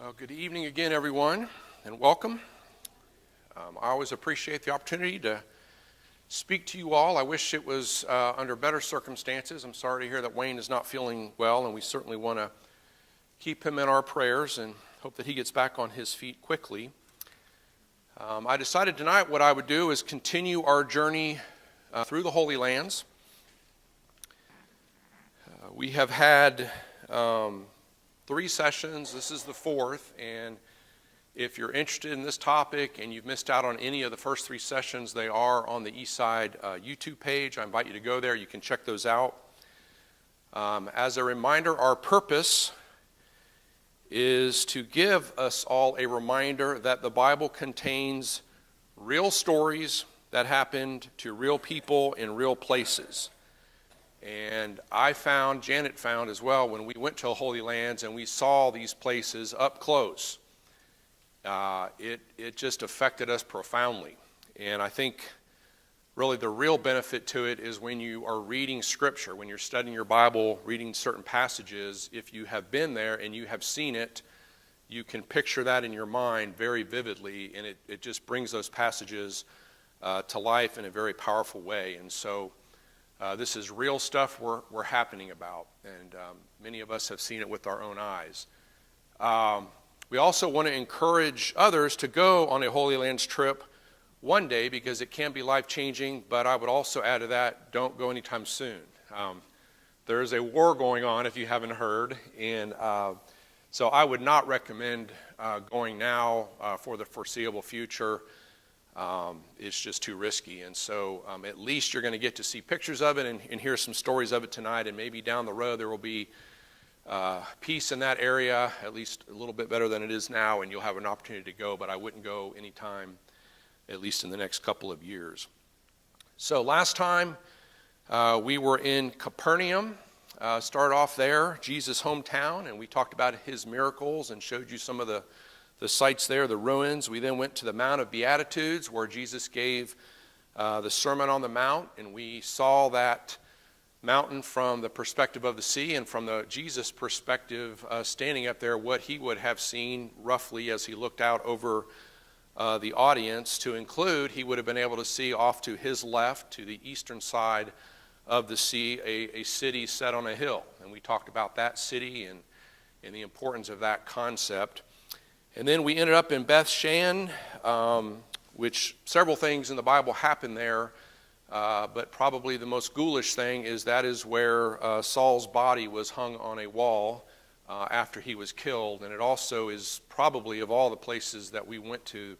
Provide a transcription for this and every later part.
Well, good evening again, everyone, and welcome. I always appreciate the opportunity to speak to you all. I wish it was under better circumstances. I'm sorry to hear that Wayne is not feeling well, and we certainly want to keep him in our prayers and hope that he gets back on his feet quickly. I decided tonight what I would do is continue our journey through the Holy Lands. We have had 3 sessions. This is the 4th, and if you're interested in this topic and you've missed out on any of the first 3 sessions, they are on the Eastside YouTube page. I invite you to go there. You can check those out. As a reminder, our purpose is to give us all a reminder that the Bible contains real stories that happened to real people in real places. And Janet found as well, when we went to the Holy Lands and we saw these places up close, it just affected us profoundly. And I think really the real benefit to it is when you are reading Scripture, when you're studying your Bible, reading certain passages, if you have been there and you have seen it, you can picture that in your mind very vividly, and it just brings those passages to life in a very powerful way. And so this is real stuff we're happening about, and many of us have seen it with our own eyes. We also want to encourage others to go on a Holy Lands trip one day because it can be life-changing, but I would also add to that, don't go anytime soon. There is a war going on, if you haven't heard, and so I would not recommend going now for the foreseeable future. It's just too risky, and so at least you're going to get to see pictures of it and hear some stories of it tonight, and maybe down the road there will be peace in that area, at least a little bit better than it is now, and you'll have an opportunity to go, but I wouldn't go anytime, at least in the next couple of years. So last time we were in Capernaum, started off there, Jesus' hometown, and we talked about his miracles and showed you some of the sites there, the ruins. We then went to the Mount of Beatitudes where Jesus gave the Sermon on the Mount, and we saw that mountain from the perspective of the sea, and from the Jesus perspective, standing up there, what he would have seen roughly as he looked out over the audience. To include, he would have been able to see off to his left, to the eastern side of the sea, a city set on a hill. And we talked about that city and the importance of that concept. And then we ended up in Beth Shan, which several things in the Bible happen there, but probably the most ghoulish thing is that is where Saul's body was hung on a wall after he was killed. And it also is probably, of all the places that we went to,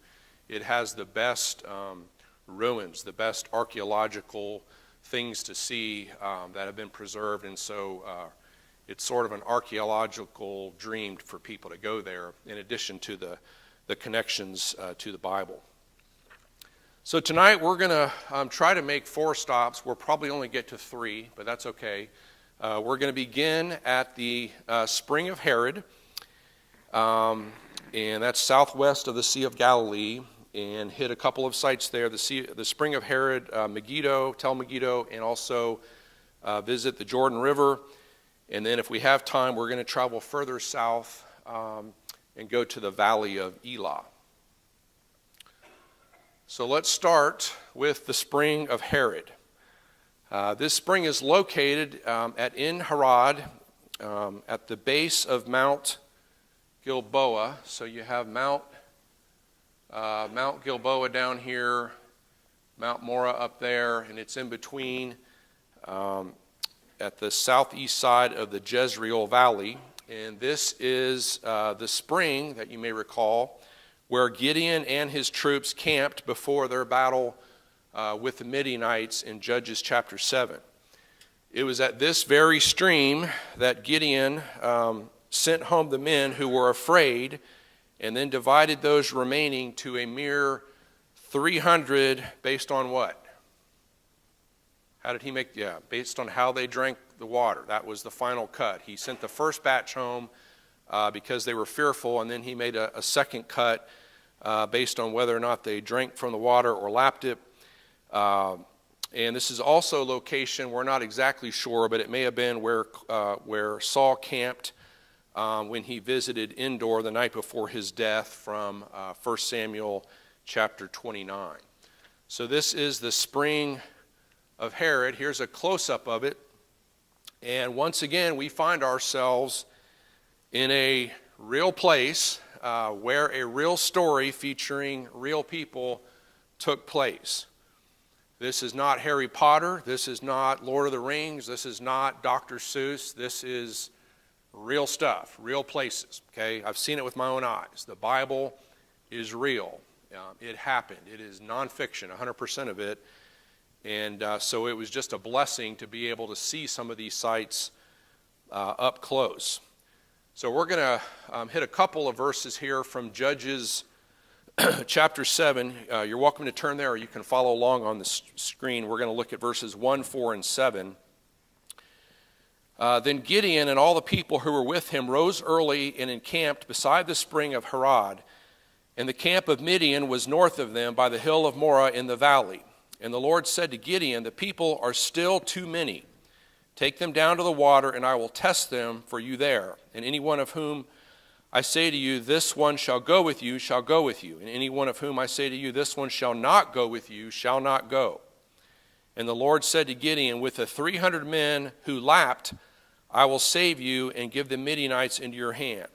it has the best ruins, the best archaeological things to see that have been preserved. And so it's sort of an archaeological dream for people to go there, in addition to the connections to the Bible. So tonight we're going to try to make 4 stops. We'll probably only get to 3, but that's okay. We're going to begin at the Spring of Herod, and that's southwest of the Sea of Galilee, and hit a couple of sites there, the Spring of Herod, Megiddo, Tel Megiddo, and also visit the Jordan River. And then if we have time, we're going to travel further south and go to the Valley of Elah. So let's start with the Spring of Herod. This spring is located at En Harod, at the base of Mount Gilboa. So you have Mount Gilboa down here, Mount Morah up there, and it's in between at the southeast side of the Jezreel Valley. And this is the spring that you may recall where Gideon and his troops camped before their battle with the Midianites in Judges chapter 7. It was at this very stream that Gideon sent home the men who were afraid, and then divided those remaining to a mere 300 based on what? How did he make? Yeah, based on how they drank the water. That was the final cut. He sent the first batch home because they were fearful, and then he made a second cut based on whether or not they drank from the water or lapped it. And this is also a location, we're not exactly sure, but it may have been where Saul camped when he visited Endor the night before his death from 1 Samuel chapter 29. So this is the spring of Herod. Here's a close-up of it. And once again, we find ourselves in a real place where a real story featuring real people took place. This is not Harry Potter. This is not Lord of the Rings. This is not Dr. Seuss. This is real stuff, real places. Okay, I've seen it with my own eyes. The Bible is real. It happened. It is nonfiction, 100% of it. And so it was just a blessing to be able to see some of these sites up close. So we're going to hit a couple of verses here from Judges chapter 7. You're welcome to turn there, or you can follow along on the screen. We're going to look at verses 1, 4, and 7. Then Gideon and all the people who were with him rose early and encamped beside the spring of Harod. And the camp of Midian was north of them by the hill of Morah in the valley. And the Lord said to Gideon, the people are still too many. Take them down to the water, and I will test them for you there. And any one of whom I say to you, this one shall go with you, shall go with you. And any one of whom I say to you, this one shall not go with you, shall not go. And the Lord said to Gideon, with the 300 men who lapped, I will save you and give the Midianites into your hand.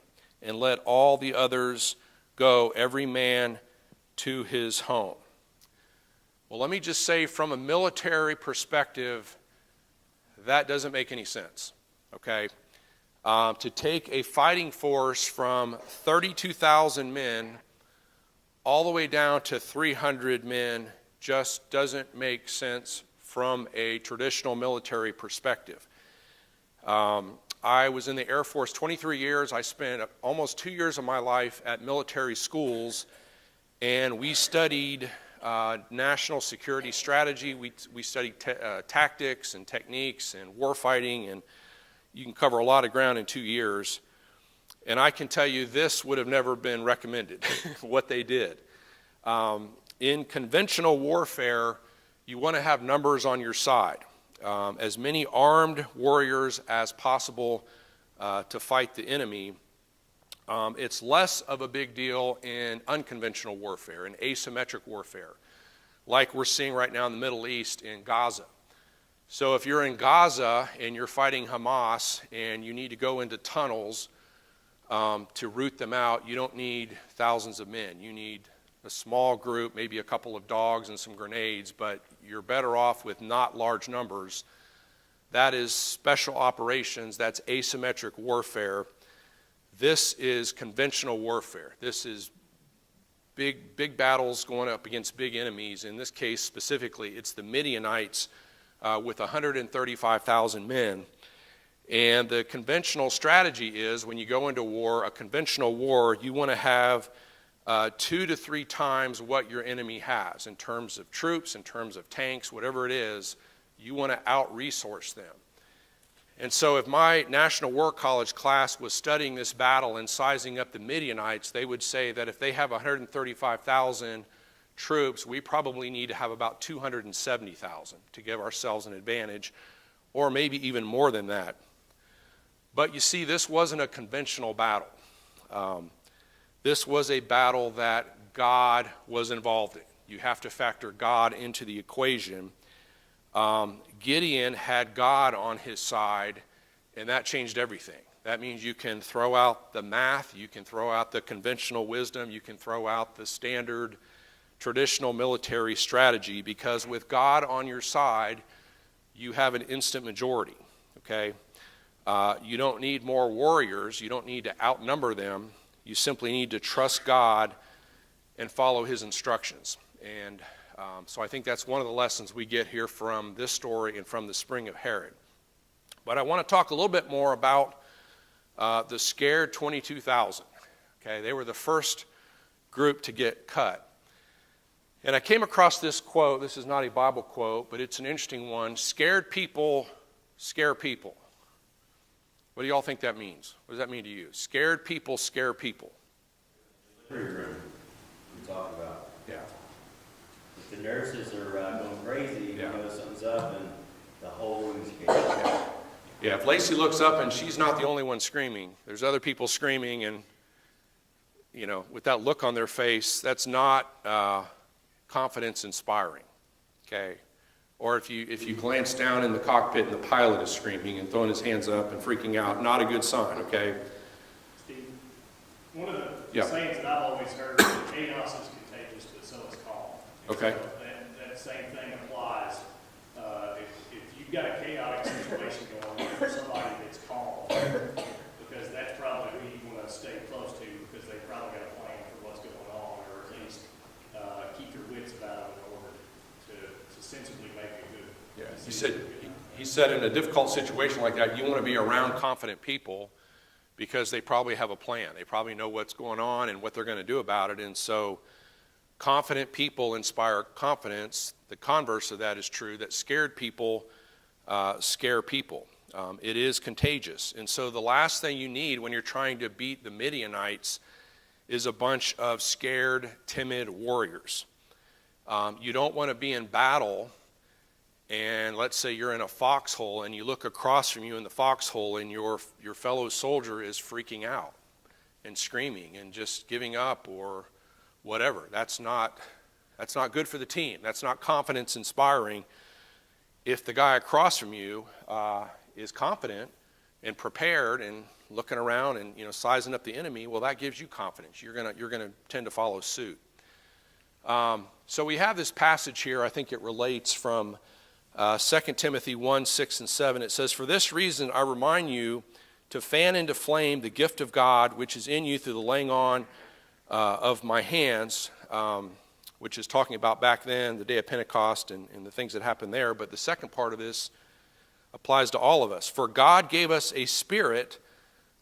And let all the others go, every man to his home. Well, let me just say from a military perspective, that doesn't make any sense, okay? To take a fighting force from 32,000 men all the way down to 300 men just doesn't make sense from a traditional military perspective. I was in the Air Force 23 years. I spent almost 2 years of my life at military schools, and we studied national security strategy. We studied tactics and techniques and warfighting, and you can cover a lot of ground in 2 years. And I can tell you this would have never been recommended, what they did. In conventional warfare, you want to have numbers on your side. As many armed warriors as possible to fight the enemy. It's less of a big deal in unconventional warfare, in asymmetric warfare, like we're seeing right now in the Middle East in Gaza. So if you're in Gaza and you're fighting Hamas and you need to go into tunnels to root them out, you don't need thousands of men. You need a small group, maybe a couple of dogs and some grenades, but you're better off with not large numbers. That is special operations. That's asymmetric warfare. This is conventional warfare. This is big battles going up against big enemies. In this case specifically, it's the Midianites with 135,000 men. And the conventional strategy is when you go into war, a conventional war, you want to have 2 to 3 times what your enemy has in terms of troops, in terms of tanks, whatever it is. You want to out-resource them. And so if my National War College class was studying this battle and sizing up the Midianites, they would say that if they have 135,000 troops, we probably need to have about 270,000 to give ourselves an advantage, or maybe even more than that. But you see, this wasn't a conventional battle. This was a battle that God was involved in. You have to factor God into the equation. Gideon had God on his side, and that changed everything. That means you can throw out the math, you can throw out the conventional wisdom, you can throw out the standard traditional military strategy, because with God on your side, you have an instant majority, okay? You don't need more warriors, you don't need to outnumber them, you simply need to trust God and follow his instructions. And so I think that's one of the lessons we get here from this story and from the spring of Herod. But I want to talk a little bit more about the scared 22,000. Okay, they were the first group to get cut. And I came across this quote. This is not a Bible quote, but it's an interesting one. Scared people scare people. What do y'all think that means? What does that mean to you? Scared people scare people. Living room we talk about. Yeah. If the nurses are going crazy, Yeah. you know something's up, and the whole room's scared. Yeah, if Lacey looks up and she's not the only one screaming, there's other people screaming, and, with that look on their face, that's not confidence inspiring, okay? Or if you glance down in the cockpit and the pilot is screaming and throwing his hands up and freaking out, not a good sign, okay? Steve, one of the sayings that I've always heard is that chaos is contagious, but so is calm. Okay. So that same thing applies. If you've got a chaotic situation going on for somebody that's calm, because that's probably who you want to stay close to, because they probably got a plan for what's going on, or at least keep your wits about them in order to sensibly make a good decision. He said in a difficult situation like that, you want to be around confident people because they probably have a plan. They probably know what's going on and what they're going to do about it. And so confident people inspire confidence. The converse of that is true, that scared people scare people. It is contagious. And so the last thing you need when you're trying to beat the Midianites is a bunch of scared, timid warriors. You don't want to be in battle, and let's say you're in a foxhole and you look across from you in the foxhole and your fellow soldier is freaking out and screaming and just giving up or whatever. That's not good for the team. That's not confidence inspiring. If the guy across from you is confident and prepared and looking around and sizing up the enemy, well, that gives you confidence. You're gonna tend to follow suit. So we have this passage here. I think it relates from 2 Timothy 1, 6, and 7. It says, "For this reason I remind you to fan into flame the gift of God which is in you through the laying on of my hands," which is talking about back then, the day of Pentecost and the things that happened there. But the second part of this applies to all of us. "For God gave us a spirit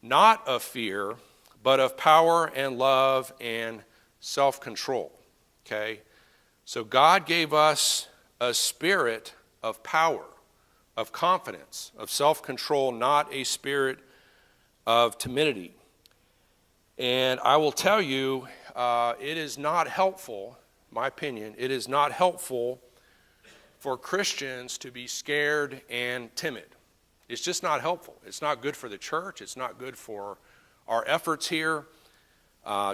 not of fear, but of power and love and self-control." Okay? So God gave us a spirit of power, of confidence, of self-control, not a spirit of timidity. And I will tell you, it is not helpful, my opinion, it is not helpful for Christians to be scared and timid. It's just not helpful. It's not good for the church. It's not good for our efforts here.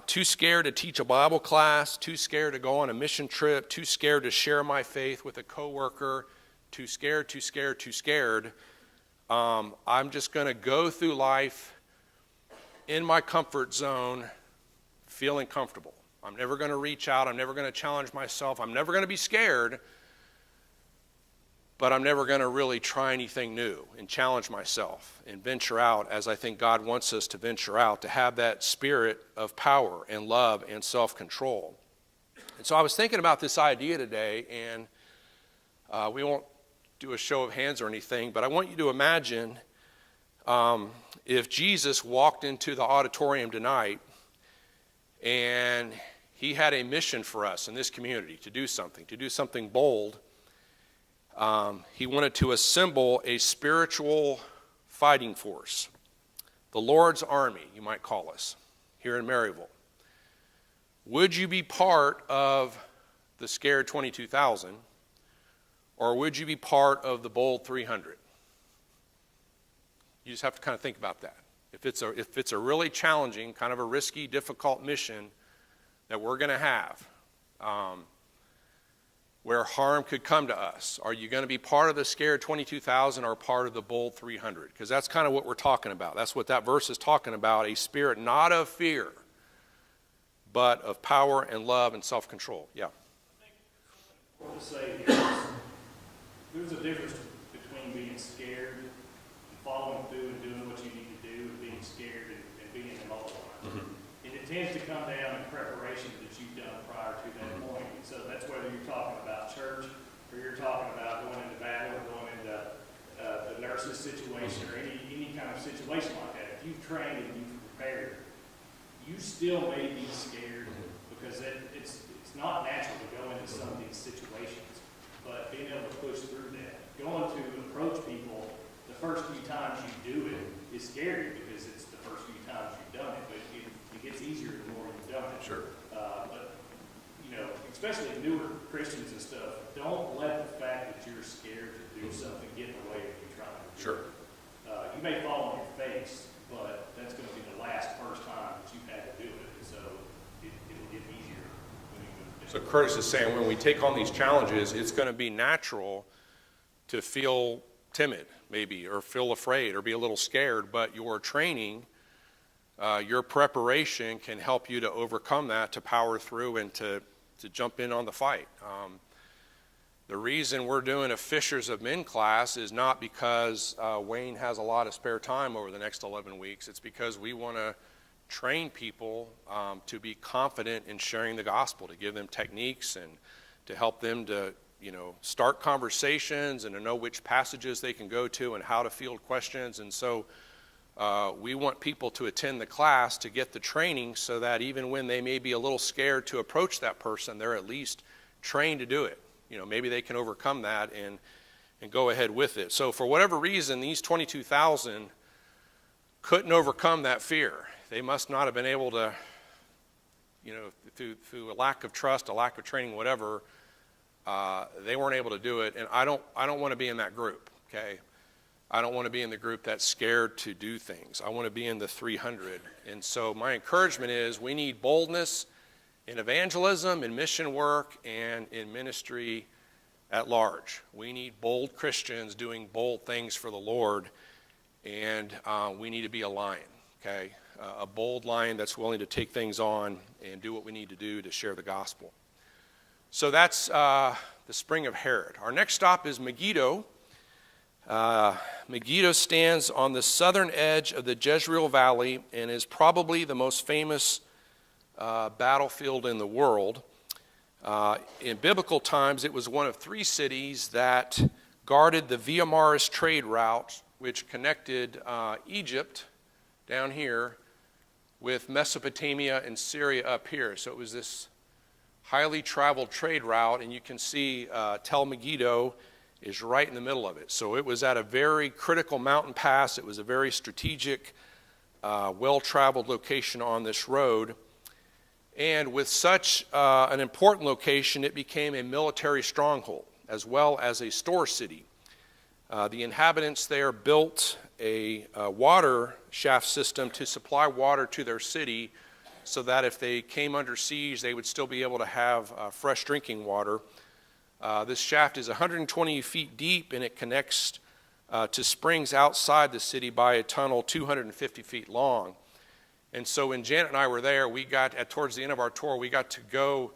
Too scared to teach a Bible class, too scared to go on a mission trip, too scared to share my faith with a coworker, too scared. I'm just going to go through life in my comfort zone, feeling comfortable. I'm never going to reach out. I'm never going to challenge myself. I'm never going to be scared, but I'm never going to really try anything new and challenge myself and venture out as I think God wants us to venture out, to have that spirit of power and love and self-control. And so I was thinking about this idea today, and we won't do a show of hands or anything, but I want you to imagine if Jesus walked into the auditorium tonight and he had a mission for us in this community to do something bold. He wanted to assemble a spiritual fighting force, the Lord's army, you might call us, here in Maryville. Would you be part of the scared 22,000, or would you be part of the bold 300? You just have to kind of think about that. If it's a really challenging, kind of a risky, difficult mission that we're going to have, where harm could come to us, are you going to be part of the scared 22,000 or part of the bold 300? Because that's kind of what we're talking about. That's what that verse is talking about, a spirit not of fear, but of power and love and self-control. Yeah. I want to say there's a difference between being scared and following through and doing what you need to do, and being scared and being immobilized. Mm-hmm. And it tends to come down to preparation that you've done prior to that point. And so that's whether you're talking about church or you're talking about going into battle or going into the nurse's situation or any kind of situation like that. If you've trained and you've prepared, you still may be scared because it's not natural to go into some of these situations. But being able to push through that, going to approach people the first few times you do it is scary because it's the first few times you've done it, but it gets easier the more you've done it. Sure. But, especially newer Christians and stuff, don't let the fact that you're scared to do something get in the way of you trying to do it. Sure. you may fall on your face, but that's going to be the first time that you've had to do it, and so it'll get easier when you move. So Curtis is saying when we take on these challenges, it's going to be natural to feel timid, maybe, or feel afraid, or be a little scared, but your training, your preparation can help you to overcome that, to power through, and to jump in on the fight. The reason we're doing a Fishers of Men class is not because Wayne has a lot of spare time over the next 11 weeks. It's because we want to train people to be confident in sharing the gospel, to give them techniques and to help them to, start conversations and to know which passages they can go to and how to field questions. And so we want people to attend the class to get the training so that even when they may be a little scared to approach that person, they're at least trained to do it. Maybe they can overcome that and go ahead with it. So for whatever reason, these 22,000 couldn't overcome that fear. They must not have been able to, through a lack of trust, a lack of training, whatever, they weren't able to do it. And I don't want to be in that group, okay? I don't want to be in the group that's scared to do things. I want to be in the 300. And so my encouragement is we need boldness in evangelism, in mission work, and in ministry at large. We need bold Christians doing bold things for the Lord, and we need to be a lion, okay? A bold lion that's willing to take things on and do what we need to do to share the gospel. So that's the Spring of Herod. Our next stop is Megiddo. Megiddo stands on the southern edge of the Jezreel Valley and is probably the most famous battlefield in the world. In biblical times, it was one of 3 cities that guarded the Via Maris trade route, which connected Egypt down here with Mesopotamia and Syria up here. So it was this highly traveled trade route, and you can see Tel Megiddo is right in the middle of it. So it was at a very critical mountain pass. It was a very strategic, well-traveled location on this road. And with such an important location, it became a military stronghold as well as a store city. The inhabitants there built a water shaft system to supply water to their city so that if they came under siege, they would still be able to have fresh drinking water. This shaft is 120 feet deep, and it connects to springs outside the city by a tunnel 250 feet long. And so when Janet and I were there, we got, towards the end of our tour, we got to go,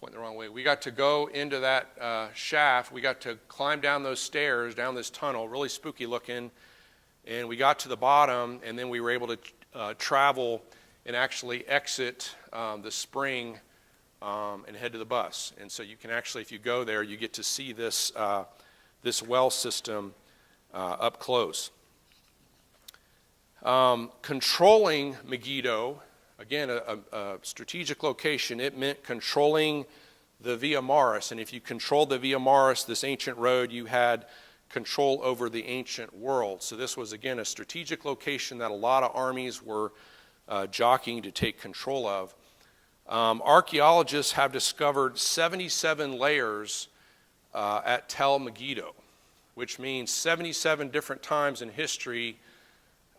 pointing the wrong way, we got to go into that shaft. We got to climb down those stairs, down this tunnel, really spooky looking. And we got to the bottom, and then we were able to travel and actually exit the spring and head to the bus. And so you can actually, if you go there, you get to see this, this well system up close. Controlling Megiddo, again, a strategic location, it meant controlling the Via Maris. And if you controlled the Via Maris, this ancient road, you had control over the ancient world. So this was, again, a strategic location that a lot of armies were jockeying to take control of. Archaeologists have discovered 77 layers at Tel Megiddo, which means 77 different times in history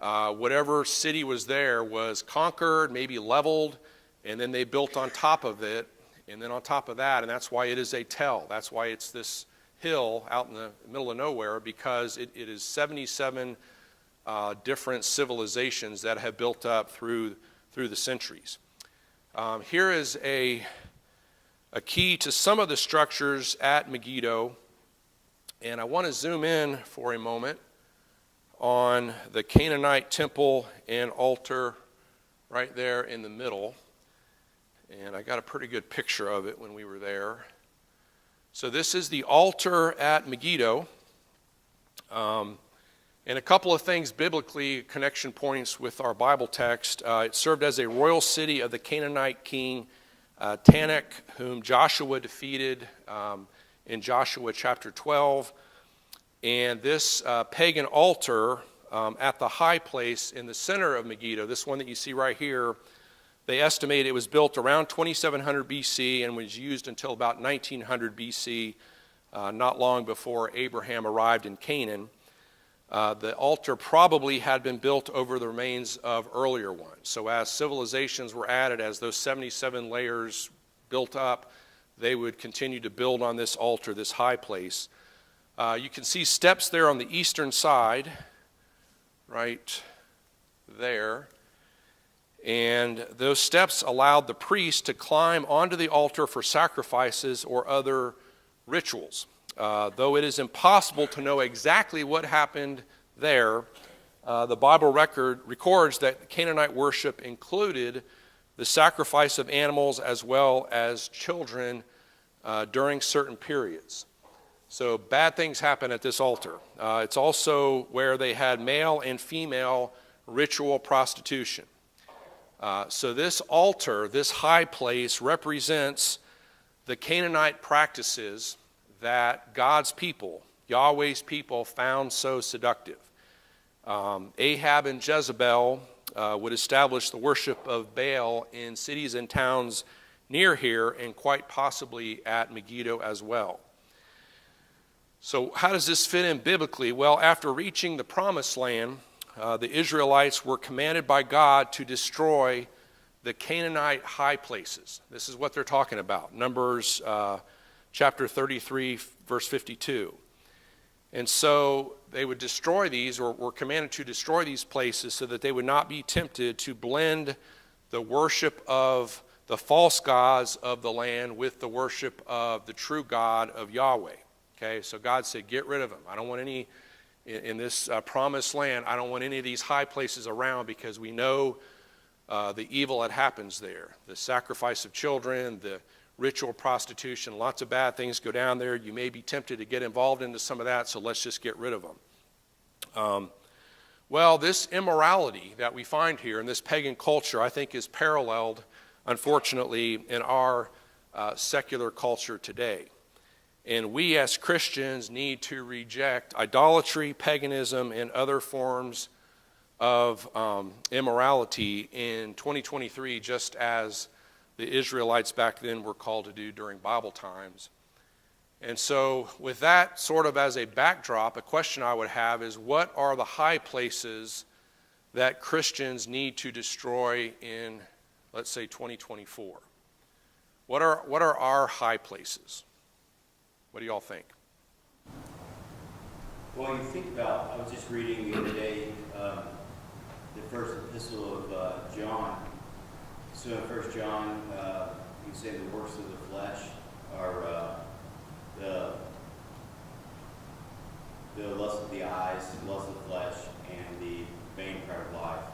whatever city was there was conquered, maybe leveled, and then they built on top of it, and then on top of that, and that's why it is a tell. That's why it's this hill out in the middle of nowhere, because it is 77 different civilizations that have built up through the centuries. Here is a key to some of the structures at Megiddo, and I want to zoom in for a moment on the Canaanite temple and altar right there in the middle. And I got a pretty good picture of it when we were there. So this is the altar at Megiddo. And a couple of things biblically, connection points with our Bible text. It served as a royal city of the Canaanite king Tanakh, whom Joshua defeated in Joshua chapter 12. And this pagan altar at the high place in the center of Megiddo, this one that you see right here, they estimate it was built around 2700 BC and was used until about 1900 BC, not long before Abraham arrived in Canaan. The altar probably had been built over the remains of earlier ones. So as civilizations were added, as those 77 layers built up, they would continue to build on this altar, this high place. You can see steps there on the eastern side, right there. And those steps allowed the priest to climb onto the altar for sacrifices or other rituals. Though it is impossible to know exactly what happened there, the Bible records that Canaanite worship included the sacrifice of animals as well as children during certain periods. So bad things happen at this altar. It's also where they had male and female ritual prostitution. So this altar, this high place, represents the Canaanite practices that God's people, Yahweh's people, found so seductive. Ahab and Jezebel would establish the worship of Baal in cities and towns near here, and quite possibly at Megiddo as well. So how does this fit in biblically? Well, after reaching the Promised Land, the Israelites were commanded by God to destroy the Canaanite high places. This is what they're talking about. Numbers chapter 33, verse 52. And so they would destroy these, or were commanded to destroy these places so that they would not be tempted to blend the worship of the false gods of the land with the worship of the true God of Yahweh. Okay, so God said, get rid of them. I don't want any, in this promised land, I don't want any of these high places around, because we know the evil that happens there. The sacrifice of children, the ritual prostitution, lots of bad things go down there. You may be tempted to get involved into some of that, so let's just get rid of them. Well, this immorality that we find here in this pagan culture, I think, is paralleled, unfortunately, in our secular culture today. And we as Christians need to reject idolatry, paganism, and other forms of immorality in 2023, just as the Israelites back then were called to do during Bible times. And so with that sort of as a backdrop, a question I would have is, what are the high places that Christians need to destroy in, let's say, 2024? What are our high places? What do y'all think? Well, you think about, I was just reading the other day, the first epistle of John. So in 1 John, you can say the works of the flesh are the lust of the eyes, the lust of the flesh, and the vain pride of life.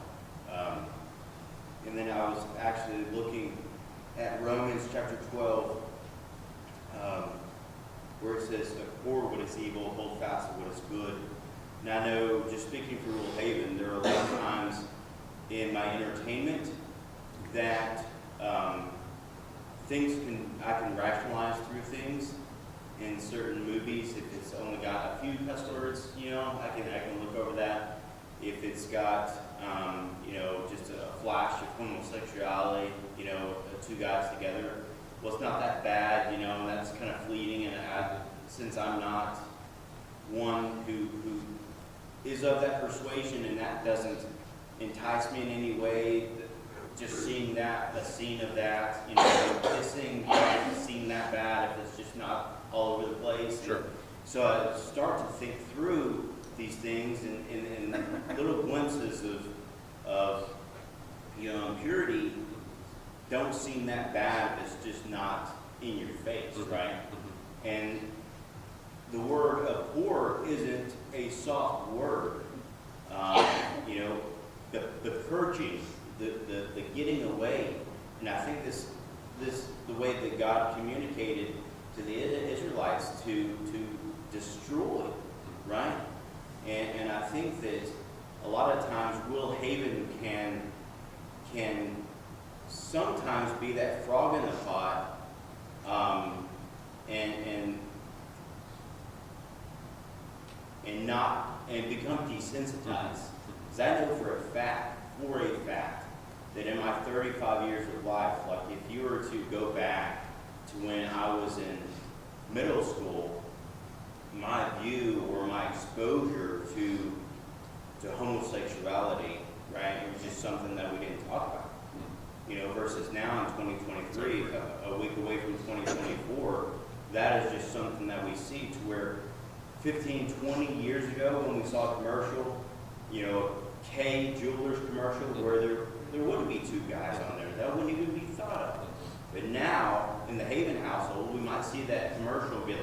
And then I was actually looking at Romans chapter 12, where it says, abhor what is evil, hold fast to what is good. And I know, just speaking for Little Haven, there are a lot of times in my entertainment that I can rationalize through things in certain movies. If it's only got a few cuss words, I can look over that. If it's got just a flash of homosexuality, two guys together, well, it's not that bad, and that's kind of fleeting. And since I'm not one who is of that persuasion, and that doesn't entice me in any way, just seeing a scene of that, kissing, seeing that bad if it's just not all over the place. Sure. And so I start to think through these things and little glimpses of impurity don't seem that bad if it's just not in your face, right? Mm-hmm. And the word abhor isn't a soft word. The purging, the getting away, and I think this the way that God communicated to the Israelites to destroy, right? And I think that a lot of times Will Haven can sometimes be that frog in the pot, and become desensitized. Because I know for a fact, that in my 35 years of life, like if you were to go back to when I was in middle school, my view or my exposure to to homosexuality, right? It was just something that we didn't talk about. Versus now in 2023, a week away from 2024, that is just something that we see to where 15, 20 years ago when we saw a commercial, K Jewelers commercial where there wouldn't be two guys on there. That wouldn't even be thought of. But now, in the Haven household, we might see that commercial and be like,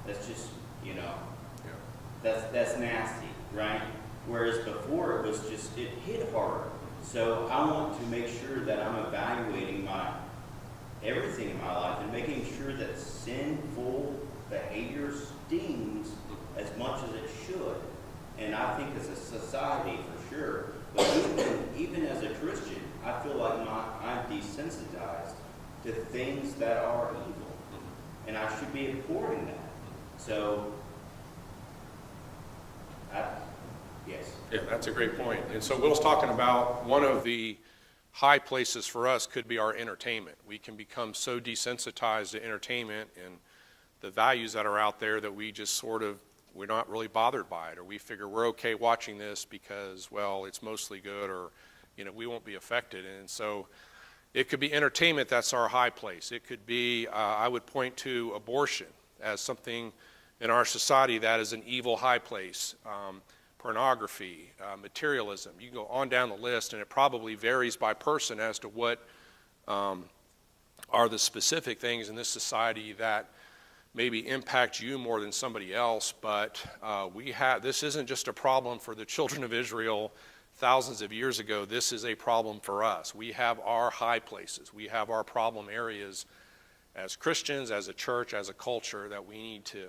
that's just, that's nasty, right? Whereas before it was just, it hit harder. So I want to make sure that I'm evaluating everything in my life and making sure that sinful behavior stings as much as it should. And I think as a society for sure, but even as a Christian, I feel like I'm desensitized to things that are evil. And I should be abhorring that. So, yes. Yeah, that's a great point. And so Will's talking about one of the high places for us could be our entertainment. We can become so desensitized to entertainment and the values that are out there that we just we're not really bothered by it, or we figure we're okay watching this because, well, it's mostly good, or, we won't be affected. And so it could be entertainment that's our high place. It could be, I would point to abortion as something in our society that is an evil high place. Pornography, materialism. You can go on down the list, and it probably varies by person as to what are the specific things in this society that maybe impact you more than somebody else. But this isn't just a problem for the children of Israel thousands of years ago. This is a problem for us. We have our high places. We have our problem areas as Christians, as a church, as a culture that we need to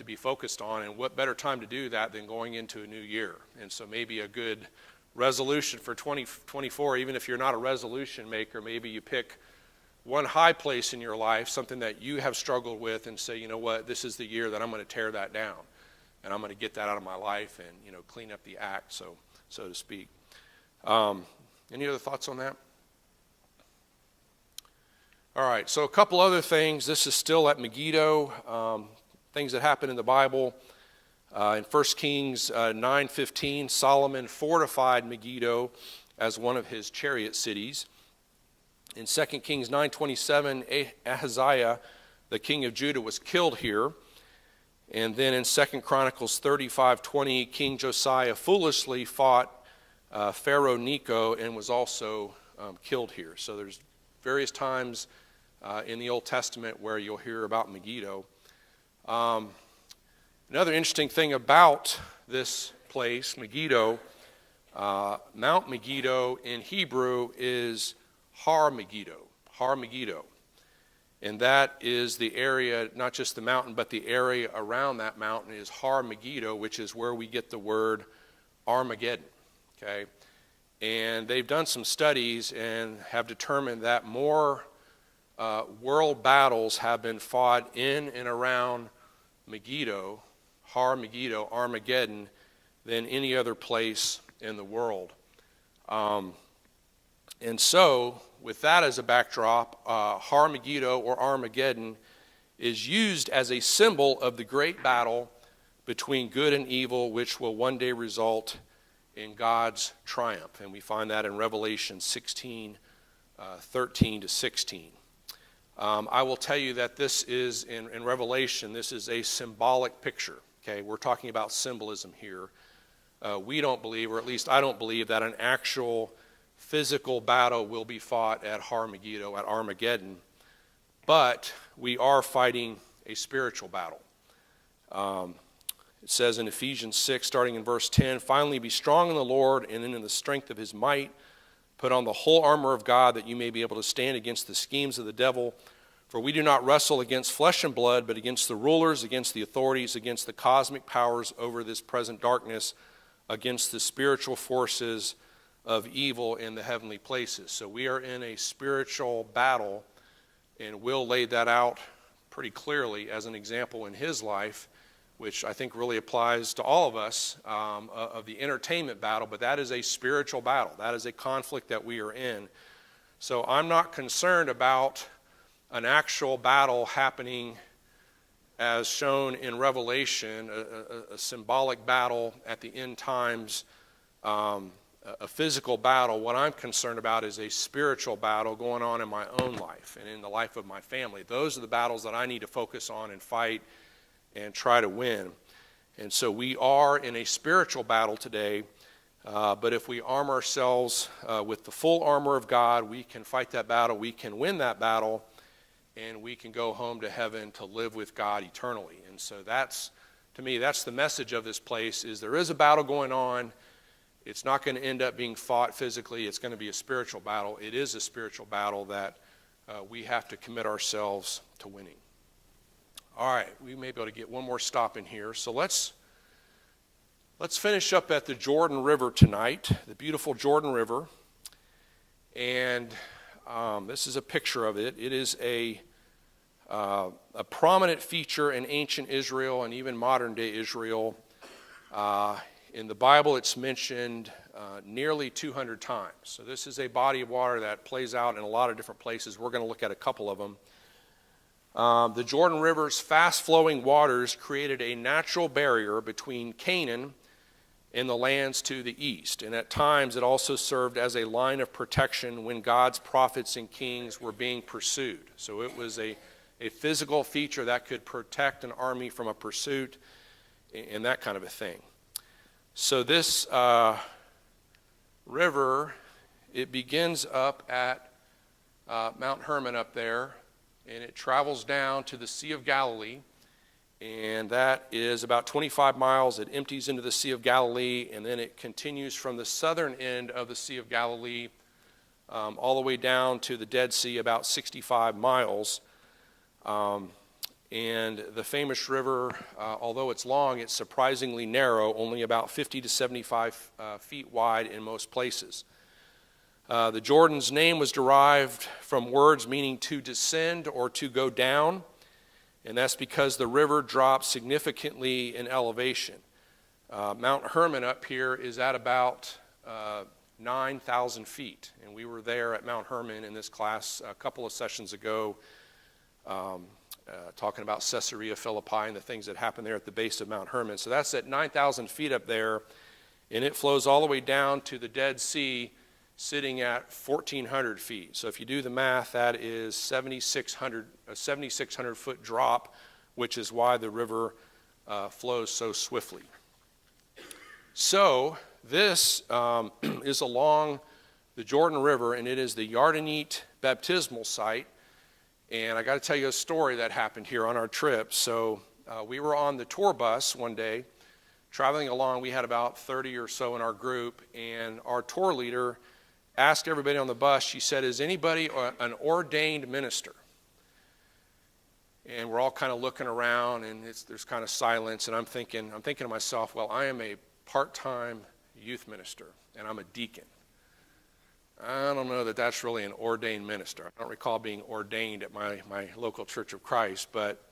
be focused on. And what better time to do that than going into a new year? And so maybe a good resolution for 2024, even if you're not a resolution maker, maybe you pick one high place in your life, something that you have struggled with, and say, you know what, this is the year that I'm going to tear that down. And I'm going to get that out of my life and, clean up the act, so to speak. Any other thoughts on that? All right, so a couple other things. This is still at Megiddo. Things that happen in the Bible. In 1 Kings 9:15, Solomon fortified Megiddo as one of his chariot cities. In 2 Kings 9:27, Ahaziah, the king of Judah, was killed here. And then in 2 Chronicles 35:20, King Josiah foolishly fought Pharaoh Necho and was also killed here. So there's various times in the Old Testament where you'll hear about Megiddo. Another interesting thing about this place, Megiddo, Mount Megiddo in Hebrew is Har Megiddo. And that is the area, not just the mountain, but the area around that mountain is Har Megiddo, which is where we get the word Armageddon. Okay? And they've done some studies and have determined that more world battles have been fought in and around Megiddo, Har Megiddo, Armageddon, than any other place in the world. And so, with that as a backdrop, Har Megiddo or Armageddon is used as a symbol of the great battle between good and evil, which will one day result in God's triumph. And we find that in Revelation 16:13-16. I will tell you that this is, in Revelation, this is a symbolic picture. Okay, we're talking about symbolism here. We don't believe, or at least I don't believe, that an actual physical battle will be fought at Har Megiddo, at Armageddon, but we are fighting a spiritual battle. It says in Ephesians 6, starting in verse 10, "Finally be strong in the Lord and in the strength of his might. Put on the whole armor of God that you may be able to stand against the schemes of the devil. For we do not wrestle against flesh and blood, but against the rulers, against the authorities, against the cosmic powers over this present darkness, against the spiritual forces of evil in the heavenly places." So we are in a spiritual battle, and Will laid that out pretty clearly as an example in his life, which I think really applies to all of us, of the entertainment battle, but that is a spiritual battle. That is a conflict that we are in. So I'm not concerned about an actual battle happening as shown in Revelation, a symbolic battle at the end times, a physical battle. What I'm concerned about is a spiritual battle going on in my own life and in the life of my family. Those are the battles that I need to focus on and fight and try to win. And so we are in a spiritual battle today, but if we arm ourselves with the full armor of God, we can fight that battle, we can win that battle, and we can go home to heaven to live with God eternally. And so that's, to me, that's the message of this place, is there is a battle going on. It's not going to end up being fought physically. It's going to be a spiritual battle. It is a spiritual battle that we have to commit ourselves to winning. All right, we may be able to get one more stop in here. So let's finish up at the Jordan River tonight, the beautiful Jordan River. And this is a picture of it. It is a prominent feature in ancient Israel and even modern-day Israel. In the Bible, it's mentioned nearly 200 times. So this is a body of water that plays out in a lot of different places. We're going to look at a couple of them. The Jordan River's fast-flowing waters created a natural barrier between Canaan and the lands to the east. And at times, it also served as a line of protection when God's prophets and kings were being pursued. So it was a physical feature that could protect an army from a pursuit and that kind of a thing. So this river, it begins up at Mount Hermon up there, and it travels down to the Sea of Galilee, and that is about 25 miles. It empties into the Sea of Galilee, and then it continues from the southern end of the Sea of Galilee all the way down to the Dead Sea, about 65 miles. And the famous river, although it's long, it's surprisingly narrow, only about 50 to 75 feet wide in most places. The Jordan's name was derived from words meaning to descend or to go down, and that's because the river drops significantly in elevation. Mount Hermon up here is at about 9,000 feet, and we were there at Mount Hermon in this class a couple of sessions ago, talking about Caesarea Philippi and the things that happen there at the base of Mount Hermon. So that's at 9,000 feet up there, and it flows all the way down to the Dead Sea, sitting at 1,400 feet. So if you do the math, that is a 7,600 foot drop, which is why the river flows so swiftly. So this is along the Jordan River, and it is the Yardenite baptismal site. And I got to tell you a story that happened here on our trip. So we were on the tour bus one day, traveling along. We had about 30 or so in our group, and our tour leader asked everybody on the bus, she said, is anybody an ordained minister? And we're all kind of looking around, and there's kind of silence, and I'm thinking to myself, well, I am a part-time youth minister, and I'm a deacon. I don't know that that's really an ordained minister. I don't recall being ordained at my local Church of Christ, but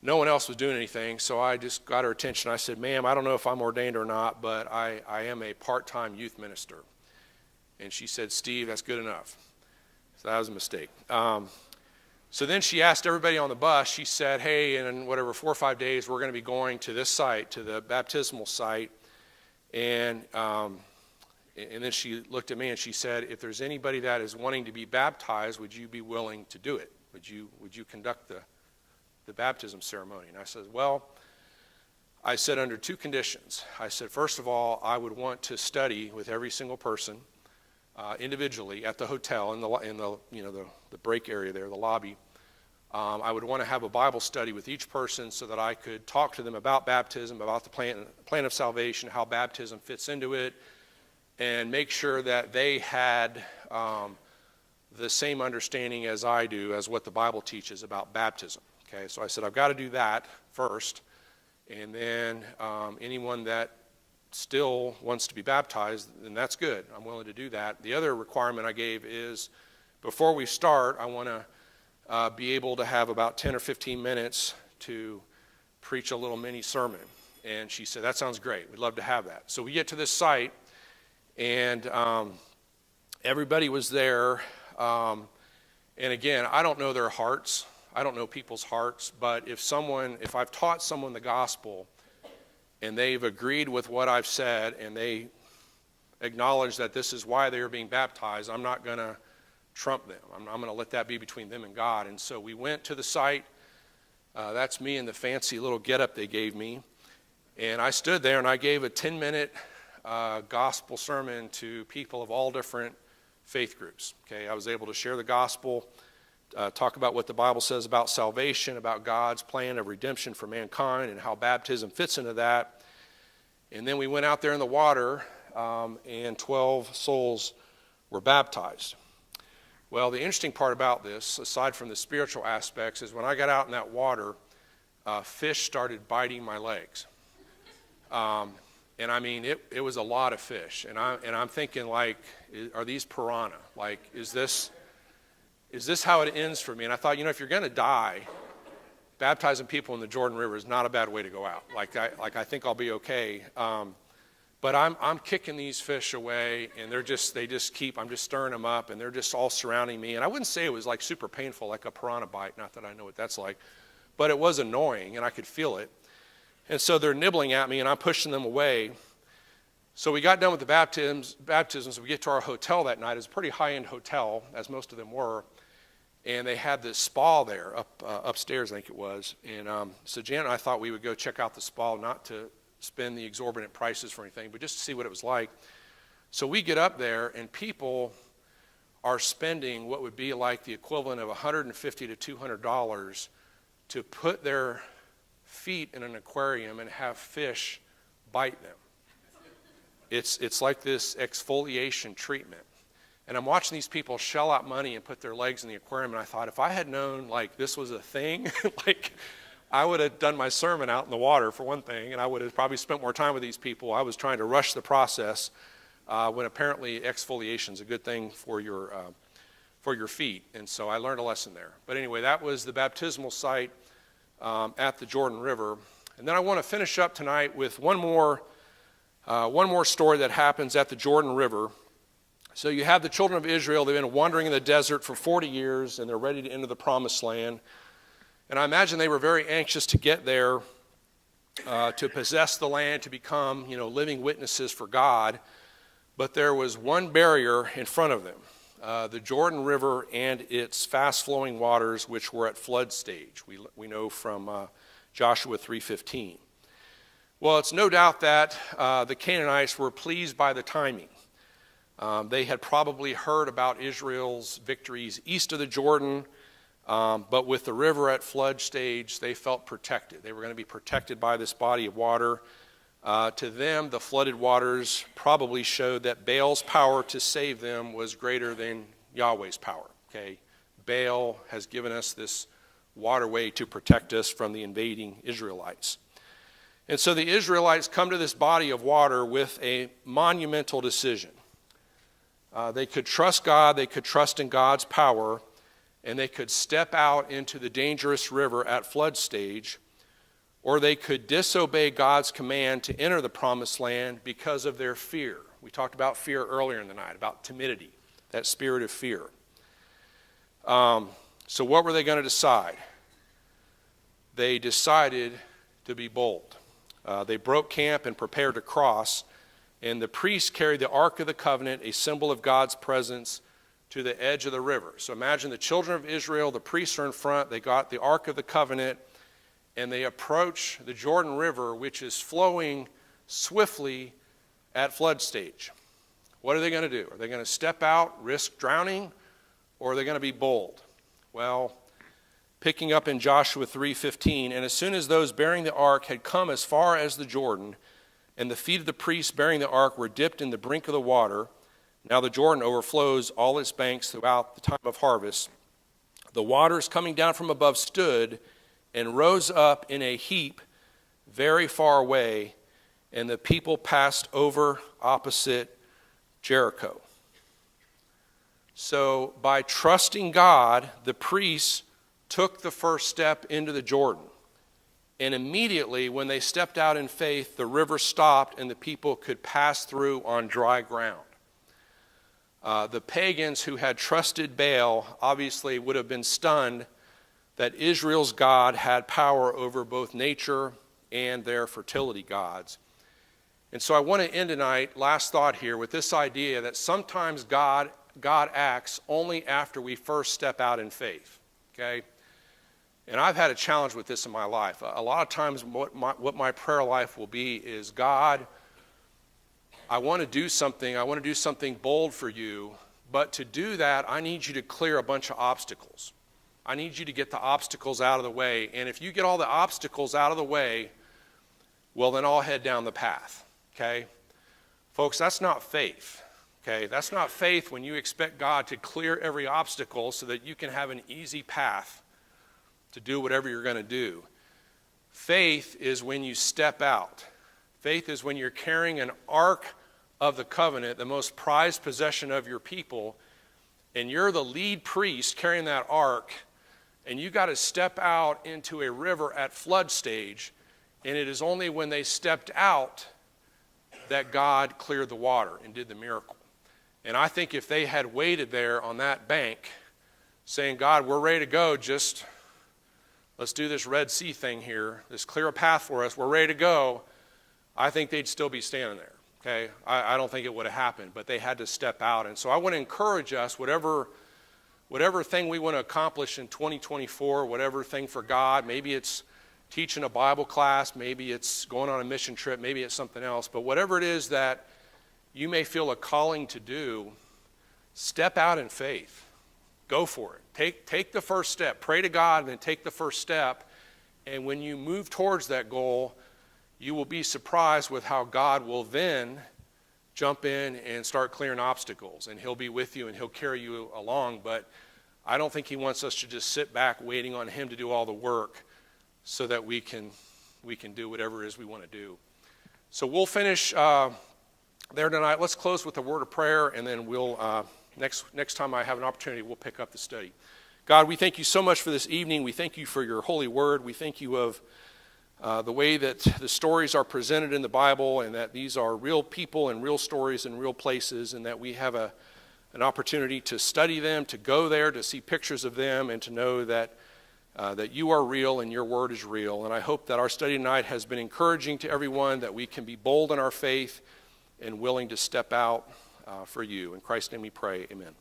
no one else was doing anything, so I just got her attention. I said, ma'am, I don't know if I'm ordained or not, but I am a part-time youth minister. And she said, Steve, that's good enough. So that was a mistake. So then she asked everybody on the bus, she said, hey, in whatever 4 or 5 days, we're going to be going to this site, to the baptismal site, and then she looked at me and she said, if there's anybody that is wanting to be baptized, would you be willing to do it? Would you conduct the baptism ceremony? And I said, well, I said under two conditions. I said, first of all, I would want to study with every single person individually at the hotel in the break area there, the lobby. I would want to have a Bible study with each person so that I could talk to them about baptism, about the plan of salvation, how baptism fits into it, and make sure that they had the same understanding as I do as what the Bible teaches about baptism. Okay, so I said, I've got to do that first, and then anyone that still wants to be baptized, then that's good. I'm willing to do that. The other requirement I gave is before we start, I want to be able to have about 10 or 15 minutes to preach a little mini sermon. And she said, that sounds great. We'd love to have that. So we get to this site, and everybody was there. And again, I don't know their hearts. I don't know people's hearts, but if I've taught someone the gospel and they've agreed with what I've said and they acknowledge that this is why they are being baptized, I'm not going to trump them. I'm going to let that be between them and God. And so we went to the site. That's me in the fancy little getup they gave me. And I stood there and I gave a 10-minute gospel sermon to people of all different faith groups. Okay, I was able to share the gospel, talk about what the Bible says about salvation, about God's plan of redemption for mankind, and how baptism fits into that. And then we went out there in the water, and 12 souls were baptized. Well, the interesting part about this, aside from the spiritual aspects, is when I got out in that water, fish started biting my legs. And I mean, it was a lot of fish. And I'm thinking, like, are these piranha? Like, is this how it ends for me? And I thought, if you're going to die, baptizing people in the Jordan River is not a bad way to go out. I think I'll be okay. But I'm kicking these fish away, and I'm just stirring them up, and they're just all surrounding me. And I wouldn't say it was like super painful, like a piranha bite. Not that I know what that's like, but it was annoying, and I could feel it. And so they're nibbling at me, and I'm pushing them away. So we got done with the baptisms. We get to our hotel that night. It was a pretty high-end hotel, as most of them were. And they had this spa there upstairs, I think it was. And so Janet and I thought we would go check out the spa, not to spend the exorbitant prices for anything, but just to see what it was like. So we get up there, and people are spending what would be like the equivalent of $150 to $200 to put their feet in an aquarium and have fish bite them. It's like this exfoliation treatment. And I'm watching these people shell out money and put their legs in the aquarium, and I thought, if I had known like this was a thing, I would have done my sermon out in the water for one thing, and I would have probably spent more time with these people. I was trying to rush the process when apparently exfoliation is a good thing for your feet. And so I learned a lesson there. But anyway, that was the baptismal site at the Jordan River. And then I want to finish up tonight with one more story that happens at the Jordan River. So you have the children of Israel. They've been wandering in the desert for 40 years, and they're ready to enter the promised land. And I imagine they were very anxious to get there, to possess the land, to become, living witnesses for God. But there was one barrier in front of them, the Jordan River and its fast-flowing waters, which were at flood stage. We know from Joshua 3:15. Well, it's no doubt that the Canaanites were pleased by the timing. They had probably heard about Israel's victories east of the Jordan, but with the river at flood stage, they felt protected. They were going to be protected by this body of water. To them, the flooded waters probably showed that Baal's power to save them was greater than Yahweh's power. Okay, Baal has given us this waterway to protect us from the invading Israelites. And so the Israelites come to this body of water with a monumental decision. They could trust God, they could trust in God's power, and they could step out into the dangerous river at flood stage, or they could disobey God's command to enter the promised land because of their fear. We talked about fear earlier in the night, about timidity, that spirit of fear. So what were they going to decide? They decided to be bold. They broke camp and prepared to cross, and the priests carried the Ark of the Covenant, a symbol of God's presence, to the edge of the river. So imagine the children of Israel, the priests are in front, they got the Ark of the Covenant, and they approach the Jordan River, which is flowing swiftly at flood stage. What are they going to do? Are they going to step out, risk drowning, or are they going to be bold? Well, picking up in Joshua 3:15, and as soon as those bearing the ark had come as far as the Jordan, and the feet of the priests bearing the ark were dipped in the brink of the water, now the Jordan overflows all its banks throughout the time of harvest, the waters coming down from above stood and rose up in a heap very far away, and the people passed over opposite Jericho. So by trusting God, the priests took the first step into the Jordan. And immediately when they stepped out in faith, the river stopped and the people could pass through on dry ground. The pagans who had trusted Baal obviously would have been stunned that Israel's God had power over both nature and their fertility gods. And so I want to end tonight, last thought here, with this idea that sometimes God acts only after we first step out in faith, okay? And I've had a challenge with this in my life. A lot of times what my prayer life will be is, God, I want to do something bold for you, but to do that, I need you to clear a bunch of obstacles. I need you to get the obstacles out of the way. And if you get all the obstacles out of the way, well, then I'll head down the path, okay? Folks, that's not faith, okay? That's not faith when you expect God to clear every obstacle so that you can have an easy path to do whatever you're going to do. Faith is when you step out. Faith is when you're carrying an ark of the covenant, the most prized possession of your people, and you're the lead priest carrying that ark, and you got to step out into a river at flood stage, and it is only when they stepped out that God cleared the water and did the miracle. And I think if they had waited there on that bank saying, God, we're ready to go, just let's do this Red Sea thing here, let's clear a path for us, we're ready to go, I think they'd still be standing there. Okay, I don't think it would have happened, but they had to step out. And so I want to encourage us, whatever thing we want to accomplish in 2024, whatever thing for God, maybe it's teaching a Bible class, maybe it's going on a mission trip, maybe it's something else, but whatever it is that you may feel a calling to do, step out in faith. Go for it. Take the first step. Pray to God and then take the first step. And when you move towards that goal, you will be surprised with how God will then jump in and start clearing obstacles. And he'll be with you and he'll carry you along. But I don't think he wants us to just sit back waiting on him to do all the work so that we can do whatever it is we want to do. So we'll finish there tonight. Let's close with a word of prayer, and then we'll next time I have an opportunity, we'll pick up the study. God, we thank you so much for this evening. We thank you for your holy word. We thank you of the way that the stories are presented in the Bible, and that these are real people and real stories and real places, and that we have an opportunity to study them, to go there, to see pictures of them, and to know that you are real and your word is real. And I hope that our study tonight has been encouraging to everyone, that we can be bold in our faith and willing to step out for you. In Christ's name we pray, amen.